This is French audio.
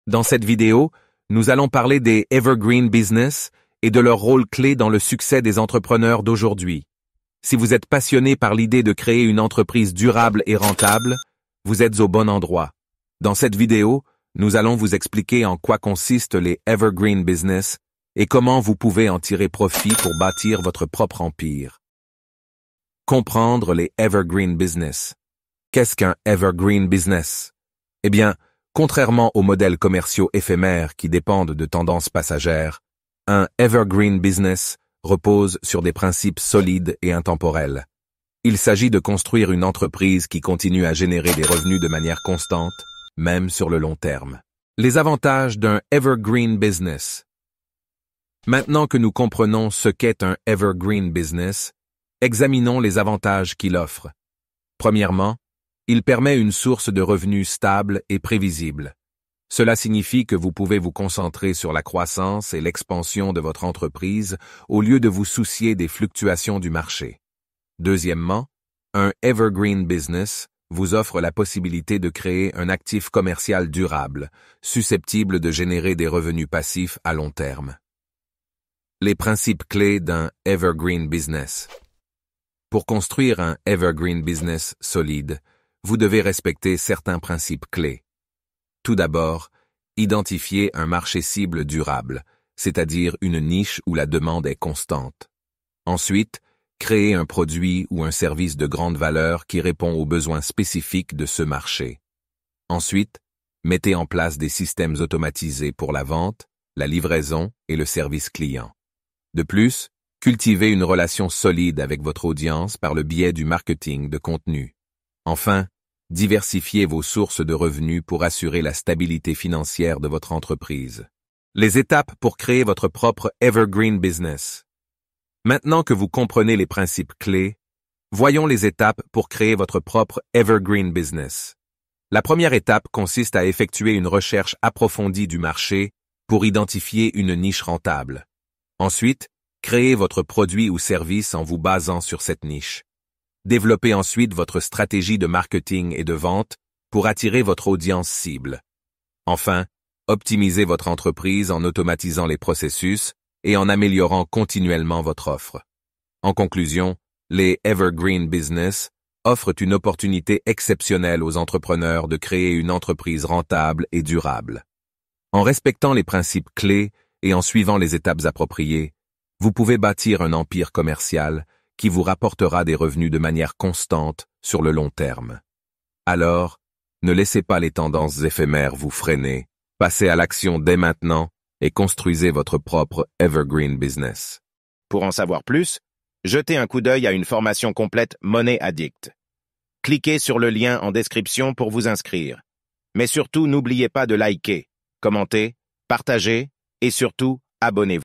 Dans cette vidéo, nous allons parler des Evergreen Business et de leur rôle clé dans le succès des entrepreneurs d'aujourd'hui. Si vous êtes passionné par l'idée de créer une entreprise durable et rentable, vous êtes au bon endroit. Dans cette vidéo, nous allons vous expliquer en quoi consistent les Evergreen Business et comment vous pouvez en tirer profit pour bâtir votre propre empire. Comprendre les Evergreen Business. Qu'est-ce qu'un Evergreen Business? Eh bien, contrairement aux modèles commerciaux éphémères qui dépendent de tendances passagères, un Evergreen Business repose sur des principes solides et intemporels. Il s'agit de construire une entreprise qui continue à générer des revenus de manière constante, même sur le long terme. Les avantages d'un Evergreen Business. Maintenant que nous comprenons ce qu'est un Evergreen Business, examinons les avantages qu'il offre. Premièrement, il permet une source de revenus stable et prévisible. Cela signifie que vous pouvez vous concentrer sur la croissance et l'expansion de votre entreprise au lieu de vous soucier des fluctuations du marché. Deuxièmement, un Evergreen Business vous offre la possibilité de créer un actif commercial durable, susceptible de générer des revenus passifs à long terme. Les principes clés d'un Evergreen Business. Pour construire un Evergreen Business solide, vous devez respecter certains principes clés. Tout d'abord, identifier un marché cible durable, c'est-à-dire une niche où la demande est constante. Ensuite, créer un produit ou un service de grande valeur qui répond aux besoins spécifiques de ce marché. Ensuite, mettez en place des systèmes automatisés pour la vente, la livraison et le service client. De plus, cultivez une relation solide avec votre audience par le biais du marketing de contenu. Enfin, diversifiez vos sources de revenus pour assurer la stabilité financière de votre entreprise. Les étapes pour créer votre propre Evergreen Business. Maintenant que vous comprenez les principes clés, voyons les étapes pour créer votre propre Evergreen Business. La première étape consiste à effectuer une recherche approfondie du marché pour identifier une niche rentable. Ensuite, créez votre produit ou service en vous basant sur cette niche. Développez ensuite votre stratégie de marketing et de vente pour attirer votre audience cible. Enfin, optimisez votre entreprise en automatisant les processus et en améliorant continuellement votre offre. En conclusion, les Evergreen Business offrent une opportunité exceptionnelle aux entrepreneurs de créer une entreprise rentable et durable. En respectant les principes clés et en suivant les étapes appropriées, vous pouvez bâtir un empire commercial qui vous rapportera des revenus de manière constante sur le long terme. Alors, ne laissez pas les tendances éphémères vous freiner, passez à l'action dès maintenant et construisez votre propre Evergreen Business. Pour en savoir plus, jetez un coup d'œil à une formation complète Money Addict. Cliquez sur le lien en description pour vous inscrire. Mais surtout, n'oubliez pas de liker, commenter, partager et surtout, abonnez-vous.